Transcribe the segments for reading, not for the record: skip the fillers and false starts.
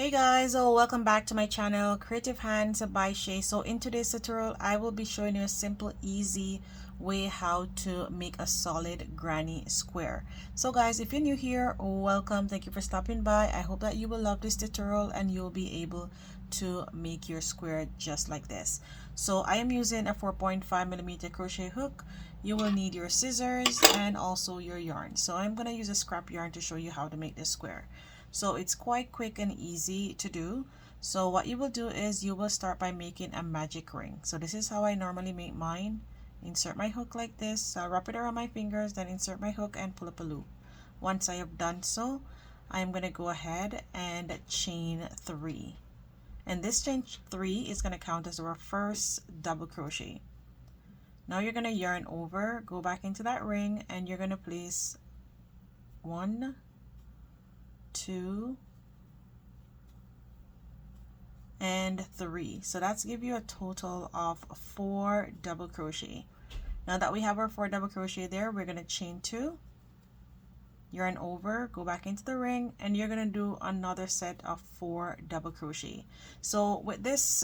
Hey guys, welcome back to my channel Creative Hands by Shay. So in today's tutorial I will be showing you a simple easy way how to make a solid granny square. So guys, if you're new here, welcome. Thank you for stopping by. I hope that you will love this tutorial and you'll be able to make your square just like this. So I am using a 4.5mm crochet hook. You will need your scissors and also your yarn. So I'm going to use a scrap yarn to show you how to make this square. So it's quite quick and easy to do. So what you will do is you will start by making a magic ring. So this is how I normally make mine. Insert my hook like this, wrap it around my fingers, then insert my hook and pull up a loop. Once I have done so, I'm going to go ahead and chain 3. And this chain 3 is going to count as our first double crochet. Now you're going to yarn over, go back into that ring, and you're going to place 1, 2, and 3. So that's give you a total of 4 double crochet. Now that we have our 4 double crochet there, we're going to chain 2, yarn over, go back into the ring, and you're going to do another set of 4 double crochet. So with this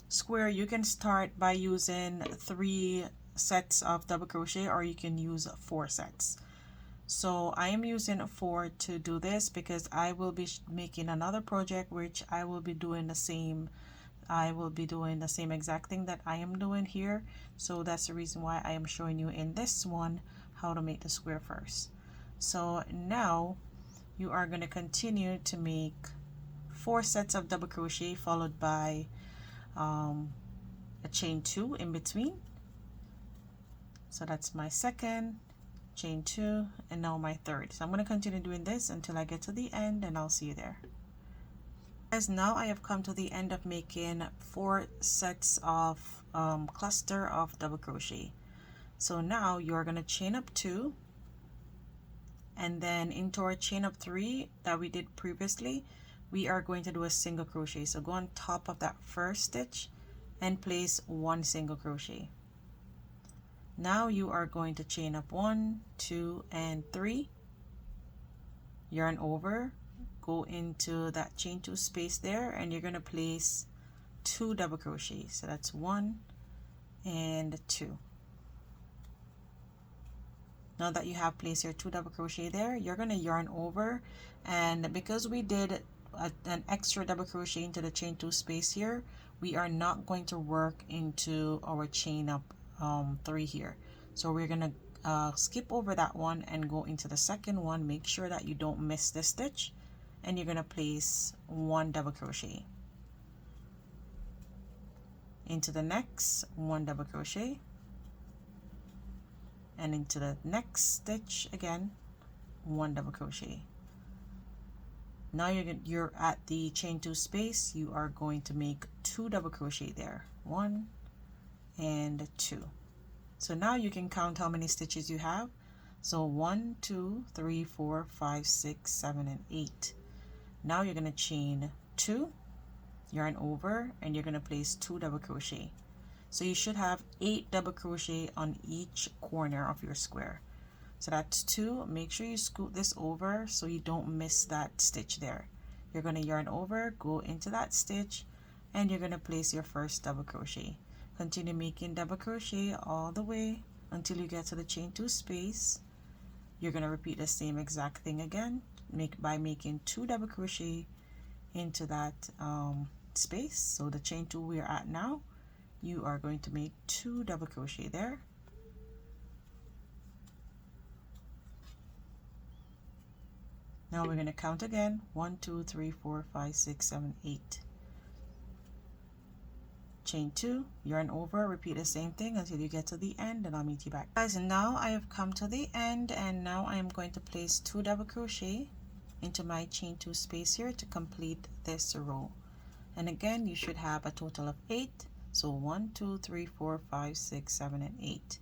square, you can start by using 3 sets of double crochet, or you can use 4 sets. So I am using 4 to do this because I will be making another project which I will be doing the same exact thing that I am doing here. So that's the reason why I am showing you in this one how to make the square first. So now you are going to continue to make 4 sets of double crochet followed by a chain 2 in between. So that's my second, chain 2, and now my third. So I'm going to continue doing this until I get to the end, and I'll see you there. Guys, now I have come to the end of making 4 sets of cluster of double crochet. So now you're going to chain up 2, and then into our chain up 3 that we did previously, we are going to do a single crochet. So go on top of that first stitch and place 1 single crochet. Now you are going to chain up 1, 2, and 3, yarn over, go into that chain 2 space there, and you're going to place 2 double crochet. So that's 1 and 2. Now that you have placed your 2 double crochet there, you're going to yarn over, and because we did an extra double crochet into the chain 2 space here, we are not going to work into our chain up 3 here. So we're gonna skip over that one and go into the second one. Make sure that you don't miss this stitch, and you're gonna place 1 double crochet into the next 1 double crochet, and into the next stitch again 1 double crochet. Now you're at the chain 2 space. You are going to make 2 double crochet there, 1 and 2. So now you can count how many stitches you have. So 1, 2, 3, 4, 5, 6, 7, and 8. Now you're going to chain 2, yarn over, and you're going to place 2 double crochet. So you should have 8 double crochet on each corner of your square. So that's 2. Make sure you scoot this over so you don't miss that stitch there. You're going to yarn over, go into that stitch, and you're going to place your first double crochet. Continue making double crochet all the way until you get to the chain 2 space. You're going to repeat the same exact thing again by making 2 double crochet into that space. So the chain 2 we're at now, you are going to make 2 double crochet there. Now we're going to count again, 1, 2, 3, 4, 5, 6, 7, 8. Chain 2, yarn over, repeat the same thing until you get to the end, and I'll meet you back. Guys, and now I have come to the end, and now I am going to place 2 double crochet into my chain 2 space here to complete this row. And again, you should have a total of 8. So 1, 2, 3, 4, 5, 6, 7, and 8.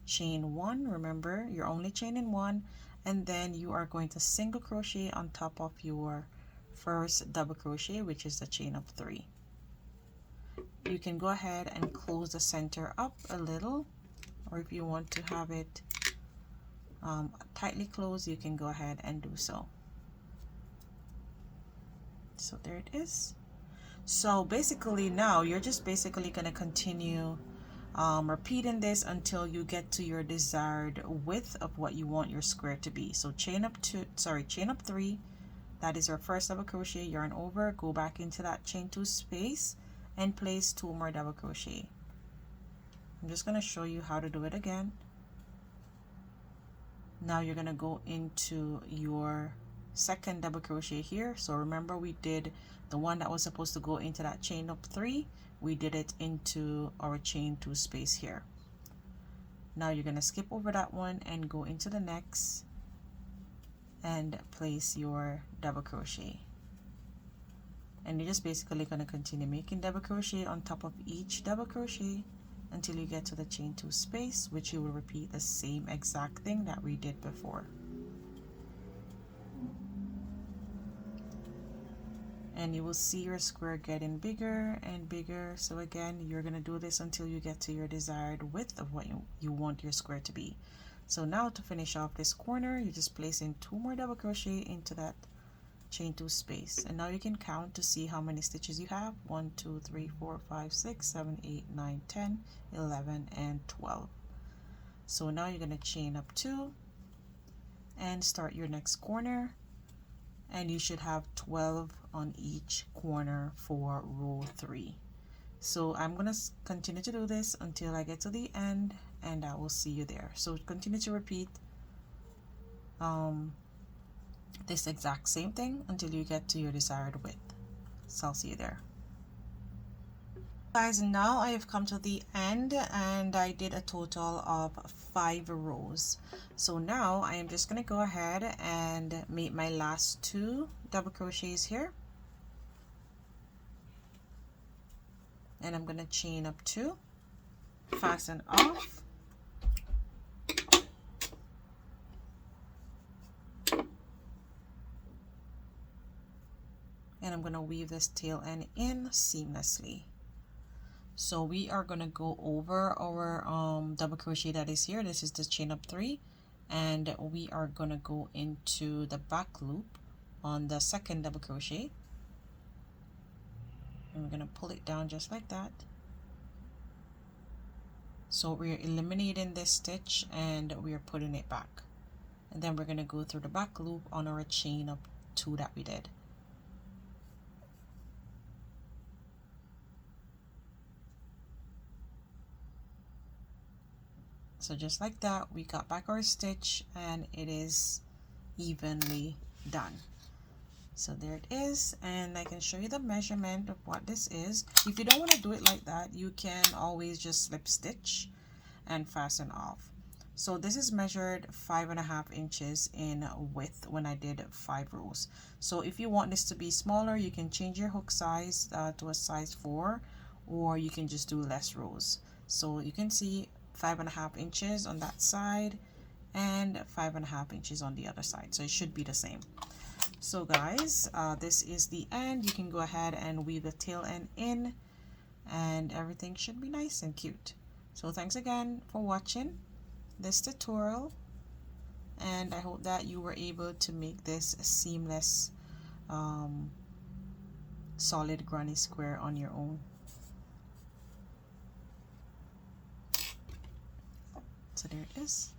Chain 1, remember you're only chaining 1, and then you are going to single crochet on top of your first double crochet, which is the chain of 3. You can go ahead and close the center up a little, or if you want to have it tightly closed, you can go ahead and do so. So there it is. So basically now you're just basically going to continue repeating this until you get to your desired width of what you want your square to be. So chain up 3, that is your first double crochet, yarn over, go back into that chain 2 space and place 2 more double crochet. I'm just going to show you how to do it again. Now you're going to go into your second double crochet here. So remember, we did the one that was supposed to go into that chain up 3, we did it into our chain 2 space here. Now you're going to skip over that one and go into the next and place your double crochet, and you're just basically going to continue making double crochet on top of each double crochet until you get to the chain 2 space, which you will repeat the same exact thing that we did before. And you will see your square getting bigger and bigger. So again, you're going to do this until you get to your desired width of what you want your square to be. So now to finish off this corner, you just place in 2 more double crochet into that chain 2 space, and now you can count to see how many stitches you have. 1 2 3 4 5 6 7 8 9 10 11 and 12. So now you're going to chain up 2 and start your next corner, and you should have 12 on each corner for row 3. So I'm going to continue to do this until I get to the end, and I will see you there. So continue to repeat this exact same thing until you get to your desired width. So I'll see you there. Guys, now I have come to the end and I did a total of 5 rows. So now I am just going to go ahead and make my last 2 double crochets here, and I'm going to chain up 2, fasten off, and I'm going to weave this tail end in seamlessly. So we are going to go over our double crochet that is here. This is the chain up 3, and we are going to go into the back loop on the second double crochet, and we're going to pull it down just like that. So we're eliminating this stitch and we're putting it back, and then we're going to go through the back loop on our chain up 2 that we did. So just like that, we got back our stitch and it is evenly done. So there it is, and I can show you the measurement of what this is. If you don't want to do it like that, you can always just slip stitch and fasten off. So this is measured 5.5 inches in width when I did 5 rows. So if you want this to be smaller, you can change your hook size to a size 4, or you can just do less rows. So you can see 5.5 inches on that side and 5.5 inches on the other side, so it should be the same. So guys, this is the end. You can go ahead and weave the tail end in and everything should be nice and cute. So thanks again for watching this tutorial, and I hope that you were able to make this a seamless solid granny square on your own. So there it is.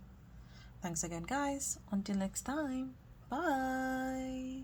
Thanks again, guys. Until next time. Bye.